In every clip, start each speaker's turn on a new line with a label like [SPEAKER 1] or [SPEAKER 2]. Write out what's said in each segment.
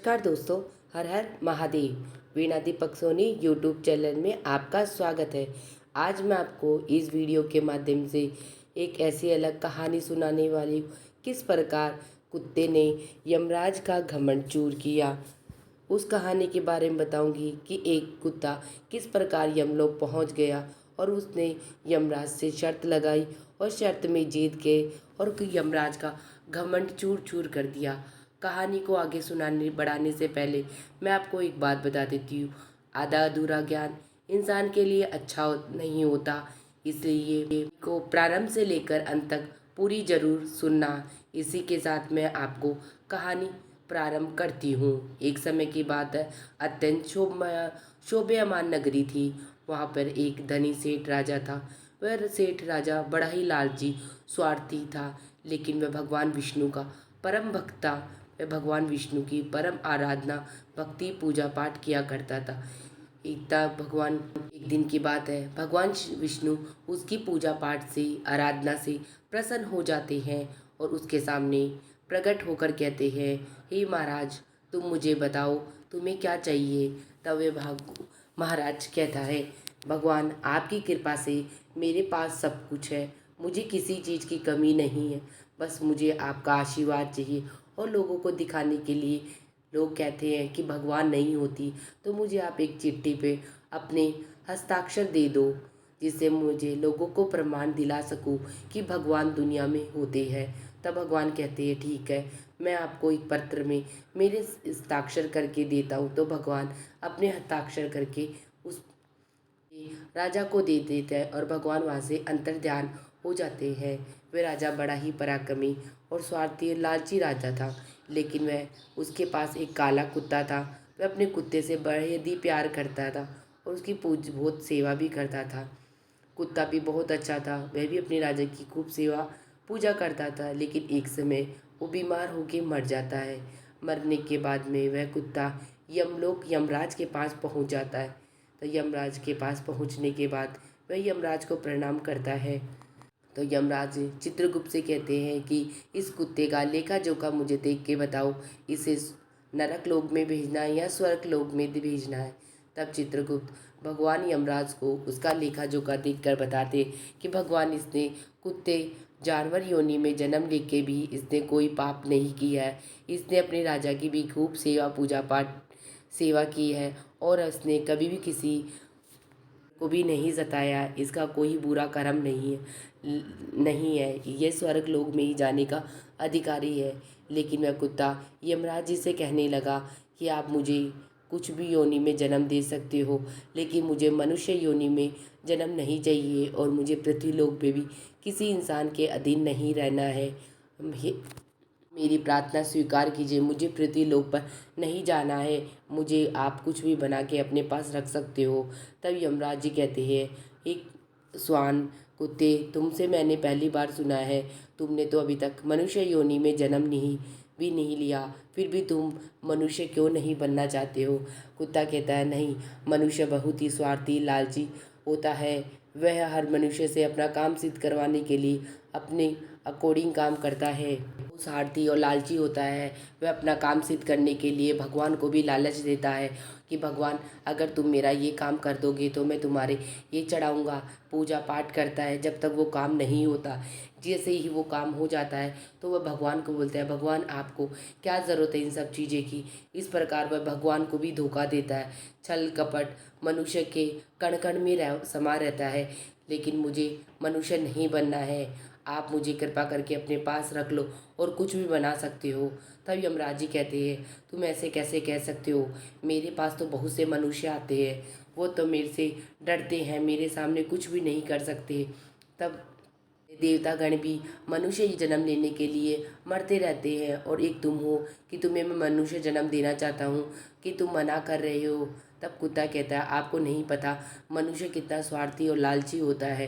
[SPEAKER 1] नमस्कार दोस्तों। हर हर महादेव। वीणा Deepak Soni YouTube channel में आपका स्वागत है। आज मैं आपको इस वीडियो के माध्यम से एक ऐसी अलग कहानी सुनाने वाली हूँ। किस प्रकार कुत्ते ने यमराज का घमंड चूर किया, उस कहानी के बारे में बताऊंगी कि एक कुत्ता किस प्रकार यमलोक पहुंच गया और उसने यमराज से शर्त लगाई और शर्त में जीत गए और यमराज का घमंड चूर चूर कर दिया। कहानी को आगे सुनाने बढ़ाने से पहले मैं आपको एक बात बता देती हूँ। आधा अधूरा ज्ञान इंसान के लिए अच्छा नहीं होता, इसलिए को प्रारंभ से लेकर अंत तक पूरी जरूर सुनना। इसी के साथ मैं आपको कहानी प्रारंभ करती हूँ। एक समय की बात है, अत्यंत शोभयमान नगरी थी। वहाँ पर एक धनी सेठ राजा था। वह सेठ राजा बड़ा ही लालची स्वार्थी था, लेकिन वह भगवान विष्णु का परम भक्त था। वह भगवान विष्णु की परम आराधना, भक्ति, पूजा पाठ किया करता था। एक दिन की बात है, भगवान विष्णु उसकी पूजा पाठ से, आराधना से प्रसन्न हो जाते हैं और उसके सामने प्रकट होकर कहते हैं, हे महाराज, तुम मुझे बताओ तुम्हें क्या चाहिए। तब वे महाराज कहता है, भगवान आपकी कृपा से मेरे पास सब कुछ है, मुझे किसी चीज़ की कमी नहीं है, बस मुझे आपका आशीर्वाद चाहिए। और लोगों को दिखाने के लिए, लोग कहते हैं कि भगवान नहीं होती, तो मुझे आप एक चिट्ठी पे अपने हस्ताक्षर दे दो, जिससे मुझे लोगों को प्रमाण दिला सकूं कि भगवान दुनिया में होते हैं। तब भगवान कहते हैं, ठीक है, मैं आपको एक पत्र में मेरे हस्ताक्षर करके देता हूँ। तो भगवान अपने हस्ताक्षर करके उस राजा को दे देते हैं और भगवान वहाँ से अंतर्ध्यान हो जाते हैं। वह राजा बड़ा ही पराक्रमी और स्वार्थी लालची राजा था, लेकिन वह उसके पास एक काला कुत्ता था। वह अपने कुत्ते से बड़े ही प्यार करता था और उसकी पूज बहुत सेवा भी करता था। कुत्ता भी बहुत अच्छा था, वह भी अपने राजा की खूब सेवा पूजा करता था। लेकिन एक समय वो बीमार होकर मर जाता है। मरने के बाद में वह कुत्ता यमलोक यमराज के पास पहुंच जाता है। तो यमराज के पास पहुंचने के बाद वह यमराज को प्रणाम करता है। तो यमराज चित्रगुप्त से कहते हैं कि इस कुत्ते का लेखा जोखा मुझे देख के बताओ, इसे नरक लोक में भेजना है या स्वर्ग लोक में भेजना है। तब चित्रगुप्त भगवान यमराज को उसका लेखा जोखा देखकर बताते कि भगवान, इसने कुत्ते जानवर योनि में जन्म लेके भी इसने कोई पाप नहीं किया है। इसने अपने राजा की भी खूब सेवा पूजा पाठ सेवा की है और इसने कभी भी किसी को भी नहीं जताया। इसका कोई बुरा कर्म नहीं है, ये स्वर्ग लोक में ही जाने का अधिकारी है। लेकिन वह कुत्ता यमराज जी से कहने लगा कि आप मुझे कुछ भी योनि में जन्म दे सकते हो, लेकिन मुझे मनुष्य योनि में जन्म नहीं चाहिए और मुझे पृथ्वी लोक पे भी किसी इंसान के अधीन नहीं रहना है। मेरी प्रार्थना स्वीकार कीजिए, मुझे पृथ्वी लोक पर नहीं जाना है, मुझे आप कुछ भी बना के अपने पास रख सकते हो। तब यमराज जी कहते हैं, एक श्वान कुत्ते, तुमसे मैंने पहली बार सुना है, तुमने तो अभी तक मनुष्य योनि में जन्म नहीं लिया, फिर भी तुम मनुष्य क्यों नहीं बनना चाहते हो। कुत्ता कहता है, नहीं, मनुष्य बहुत ही स्वार्थी लालची होता है। वह हर मनुष्य से अपना काम सिद्ध करवाने के लिए अपने अकॉर्डिंग काम करता है। वो स्वार्थी और लालची होता है। वह अपना काम सिद्ध करने के लिए भगवान को भी लालच देता है कि भगवान, अगर तुम मेरा ये काम कर दोगे तो मैं तुम्हारे ये चढ़ाऊँगा। पूजा पाठ करता है जब तक वो काम नहीं होता। जैसे ही वो काम हो जाता है तो वह भगवान को बोलता है, भगवान आपको क्या ज़रूरत है इन सब चीज़ें की। इस प्रकार वह भगवान को भी धोखा देता है। छल कपट मनुष्य के कण कण में समा रहता है। लेकिन मुझे मनुष्य नहीं बनना है, आप मुझे कृपा करके अपने पास रख लो और कुछ भी बना सकते हो। तब यमराज जी कहते हैं, तुम ऐसे कैसे कह सकते हो, मेरे पास तो बहुत से मनुष्य आते हैं, वो तो मेरे से डरते हैं, मेरे सामने कुछ भी नहीं कर सकते। तब देवतागण भी मनुष्य जन्म लेने के लिए मरते रहते हैं और एक तुम हो कि तुम्हें मैं मनुष्य जन्म देना चाहता हूँ कि तुम मना कर रहे हो। तब कुत्ता कहता है, आपको नहीं पता मनुष्य कितना स्वार्थी और लालची होता है।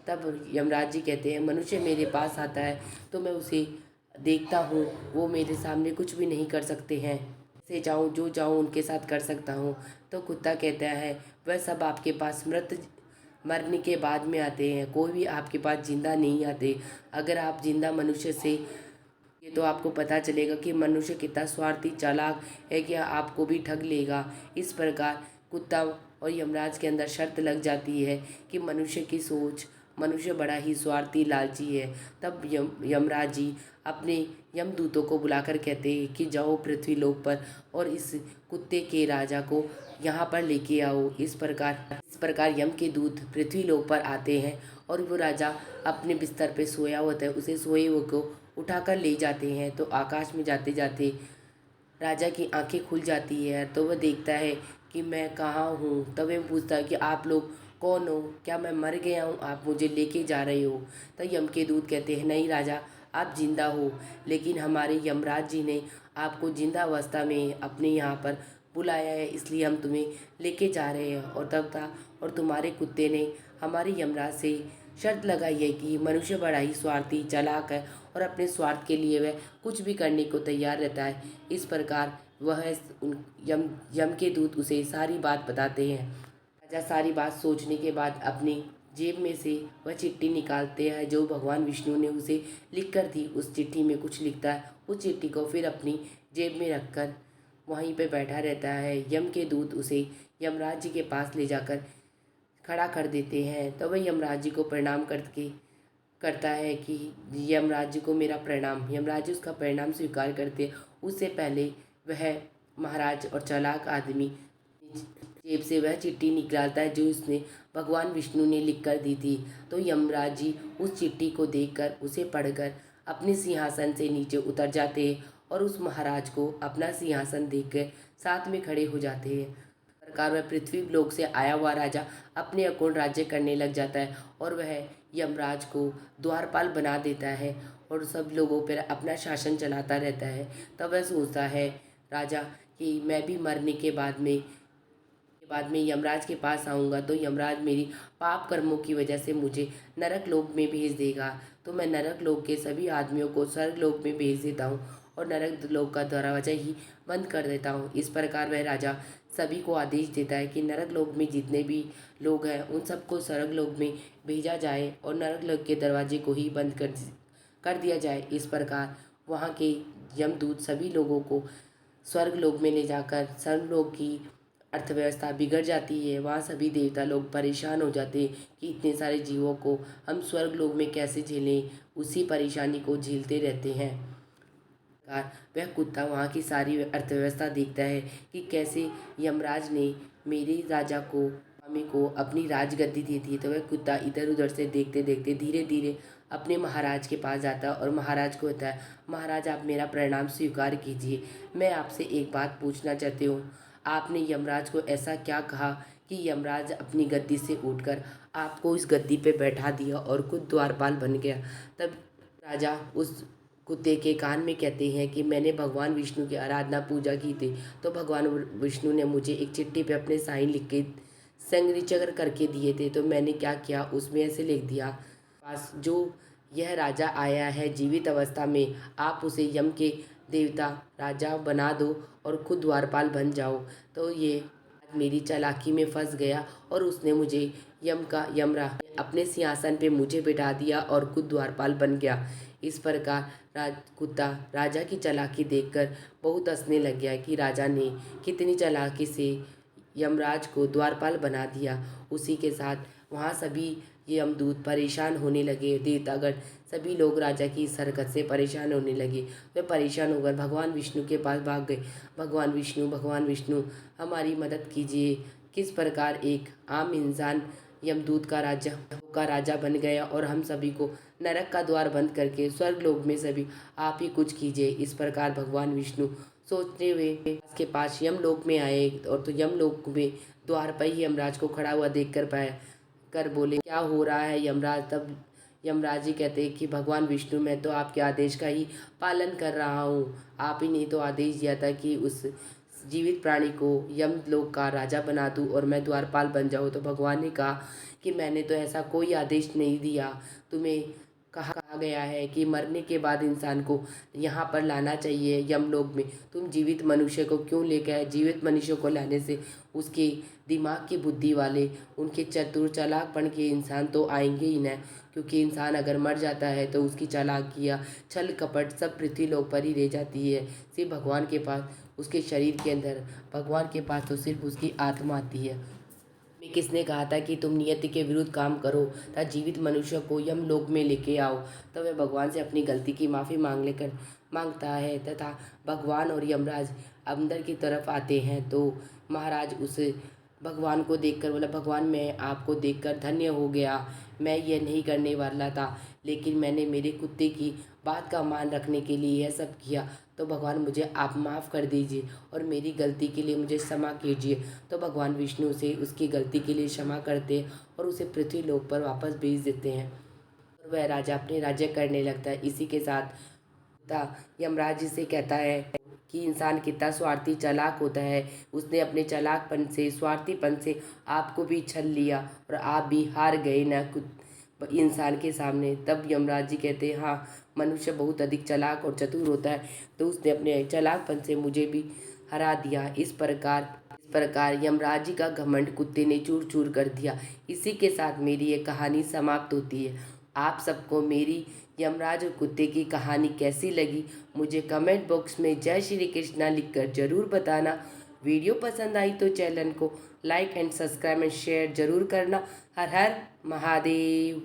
[SPEAKER 1] तब यमराज जी कहते हैं, मनुष्य मेरे पास आता है तो मैं उसे देखता हूँ, वो मेरे सामने कुछ भी नहीं कर सकते हैं, से चाहूँ जो चाहूँ उनके साथ कर सकता हूँ। तो कुत्ता कहता है, वह सब आपके पास मरने के बाद में आते हैं, कोई भी आपके पास जिंदा नहीं आते। अगर आप जिंदा मनुष्य से ये तो आपको पता चलेगा कि मनुष्य कितना स्वार्थी चालाक है कि आपको भी ठग लेगा। इस प्रकार कुत्ता और यमराज के अंदर शर्त लग जाती है कि मनुष्य बड़ा ही स्वार्थी लालची है। तब यमराज जी अपने यमदूतों को बुलाकर कहते हैं कि जाओ पृथ्वी लोक पर और इस कुत्ते के राजा को यहाँ पर लेके आओ। इस प्रकार यम के दूत पृथ्वी लोक पर आते हैं और वो राजा अपने बिस्तर पे सोया होता है, उसे सोए हुए को उठाकर ले जाते हैं। तो आकाश में जाते जाते राजा की आंखें खुल जाती है, तो वह देखता है कि मैं कहाँ हूँ। तब वह पूछता है कि आप लोग कौन हो, क्या मैं मर गया हूँ, आप मुझे लेके जा रहे हो। तब यम के दूत कहते हैं नहीं राजा, आप जिंदा हो, लेकिन हमारे यमराज जी ने आपको जिंदा अवस्था में अपने यहाँ पर बुलाया है, इसलिए हम तुम्हें लेके जा रहे हैं। और तुम्हारे कुत्ते ने हमारे यमराज से शर्त लगाई है कि मनुष्य बड़ा ही स्वार्थी चालाक है और अपने स्वार्थ के लिए वह कुछ भी करने को तैयार रहता है। इस प्रकार वह यम के दूत उसे सारी बात बताते हैं। राजा सारी बात सोचने के बाद अपनी जेब में से वह चिट्ठी निकालते हैं जो भगवान विष्णु ने उसे लिख कर दी। उस चिट्ठी में कुछ लिखता है, उस चिट्ठी को फिर अपनी जेब में रखकर वहीं पे बैठा रहता है। यम के दूत उसे यमराज जी के पास ले जाकर खड़ा कर देते हैं। तो वह यमराज जी को प्रणाम करता है कि यमराज जी को मेरा प्रणाम। यमराज जी उसका प्रणाम स्वीकार करते। उससे पहले वह महाराज और चालाक आदमी जेब से वह चिट्ठी निकालता है जो उसने भगवान विष्णु ने लिख कर दी थी। तो यमराज जी उस चिट्ठी को देखकर उसे पढ़कर अपने सिंहासन से नीचे उतर जाते हैं और उस महाराज को अपना सिंहासन देकर साथ में खड़े हो जाते हैं। प्रकार वह पृथ्वी लोक से आया हुआ राजा अपने अकूर्ण राज्य करने लग जाता है और वह यमराज को द्वारपाल बना देता है और सब लोगों पर अपना शासन चलाता रहता है। तब वह सोचता है राजा कि मैं भी मरने के बाद में यमराज के पास आऊँगा तो यमराज मेरी पाप कर्मों की वजह से मुझे नरक लोक में भेज देगा। तो मैं नरक लोक के सभी आदमियों को स्वर्ग लोक में भेज देता हूँ और नरक लोक का दरवाजा ही बंद कर देता हूँ। इस प्रकार वह राजा सभी को आदेश देता है कि नरक लोक में जितने भी लोग हैं उन सबको स्वर्ग लोक में भेजा जाए और नरक लोक के दरवाजे को ही बंद कर दिया जाए। इस प्रकार वहाँ के यमदूत सभी लोगों को स्वर्ग लोक में ले जाकर स्वर्ग लोक की अर्थव्यवस्था बिगड़ जाती है। वहाँ सभी देवता लोग परेशान हो जाते हैं कि इतने सारे जीवों को हम स्वर्ग लोक में कैसे झेलें, उसी परेशानी को झेलते रहते हैं। वह कुत्ता वहाँ की सारी अर्थव्यवस्था देखता है कि कैसे यमराज ने मेरे राजा को स्वामी को अपनी राजगद्दी दी थी। तो वह कुत्ता इधर उधर से देखते देखते धीरे धीरे अपने महाराज के पास जाता है और महाराज को कहता है महाराज आप मेरा प्रणाम स्वीकार कीजिए। मैं आपसे एक बात पूछना चाहती हूँ, आपने यमराज को ऐसा क्या कहा कि यमराज अपनी गद्दी से उठकर आपको इस गद्दी पे बैठा दिया और खुद द्वारपाल बन गया। तब राजा उस कुत्ते के कान में कहते हैं कि मैंने भगवान विष्णु की आराधना पूजा की थी, तो भगवान विष्णु ने मुझे एक चिट्ठी पे अपने साइन लिख के संग्रह करके दिए थे। तो मैंने क्या किया, उसमें ऐसे लिख दिया पास जो यह राजा आया है जीवित अवस्था में, आप उसे यम के देवता राजा बना दो और खुद द्वारपाल बन जाओ। तो ये मेरी चालाकी में फंस गया और उसने मुझे यमराज अपने सिंहासन पे मुझे बिठा दिया और खुद द्वारपाल बन गया। इस प्रकार कुत्ता राजा की चालाकी देखकर बहुत हंसने लग गया कि राजा ने कितनी चालाकी से यमराज को द्वारपाल बना दिया। उसी के साथ वहाँ सभी यमदूत परेशान होने लगे, देवतागण सभी लोग राजा की इस हरकत से परेशान होने लगे। वे परेशान होकर भगवान विष्णु के पास भाग गए। भगवान विष्णु हमारी मदद कीजिए। किस प्रकार एक आम इंसान यमदूत का राजा बन गया और हम सभी को नरक का द्वार बंद करके स्वर्ग लोक में सभी आप ही कुछ कीजिए। इस प्रकार भगवान विष्णु सोचते हुए के पास यमलोक में आए और तो यमलोक में द्वार पर ही यमराज को खड़ा हुआ देख कर बोले क्या हो रहा है यमराज। तब यमराज जी कहते हैं कि भगवान विष्णु मैं तो आपके आदेश का ही पालन कर रहा हूँ, आप ही ने तो आदेश दिया था कि उस जीवित प्राणी को यमलोक का राजा बना दूँ और मैं द्वारपाल बन जाऊँ। तो भगवान ने कहा कि मैंने तो ऐसा कोई आदेश नहीं दिया, तुम्हें कहा गया है कि मरने के बाद इंसान को यहाँ पर लाना चाहिए यमलोक में। तुम जीवित मनुष्य को क्यों लेकर आए? जीवित मनुष्य को लाने से उसके दिमाग की बुद्धि वाले, उनके चतुर चालाकपन के इंसान तो आएंगे ही ना, क्योंकि इंसान अगर मर जाता है तो उसकी चालाकियाँ, छल कपट सब पृथ्वी लोक पर ही रह जाती है। सिर्फ भगवान के पास, उसके शरीर के अंदर भगवान के पास तो सिर्फ उसकी आत्मा आती है। में किसने कहा था कि तुम नियति के विरुद्ध काम करो तथा जीवित मनुष्य को यमलोक में लेके आओ? तो वह भगवान से अपनी गलती की माफ़ी मांगता है तथा भगवान और यमराज अंदर की तरफ आते हैं। तो महाराज उस भगवान को देखकर बोला, भगवान मैं आपको देखकर धन्य हो गया, मैं ये नहीं करने वाला था, लेकिन मैंने मेरे कुत्ते की बात का मान रखने के लिए यह सब किया। तो भगवान मुझे आप माफ़ कर दीजिए और मेरी गलती के लिए मुझे क्षमा कीजिए। तो भगवान विष्णु से उसकी गलती के लिए क्षमा करते हैं और उसे पृथ्वी लोक पर वापस भेज देते हैं और वह राजा अपने राज्य करने लगता है। इसी के साथ यमराज जी से कहता है कि इंसान कितना स्वार्थी चालाक होता है। उसने अपने चालाकपन से, स्वार्थीपन से आपको भी छल लिया और आप भी हार गए ना इंसान के सामने। तब यमराज जी कहते हैं, हाँ मनुष्य बहुत अधिक चालाक और चतुर होता है, तो उसने अपने चालाकपन से मुझे भी हरा दिया। इस प्रकार यमराज जी का घमंड कुत्ते ने चूर चूर कर दिया। इसी के साथ मेरी ये कहानी समाप्त होती है। आप सबको मेरी यमराज और कुत्ते की कहानी कैसी लगी मुझे कमेंट बॉक्स में जय श्री कृष्णा लिखकर ज़रूर बताना। वीडियो पसंद आई तो चैनल को like and subscribe and share ज़रूर करना। हर हर महादेव।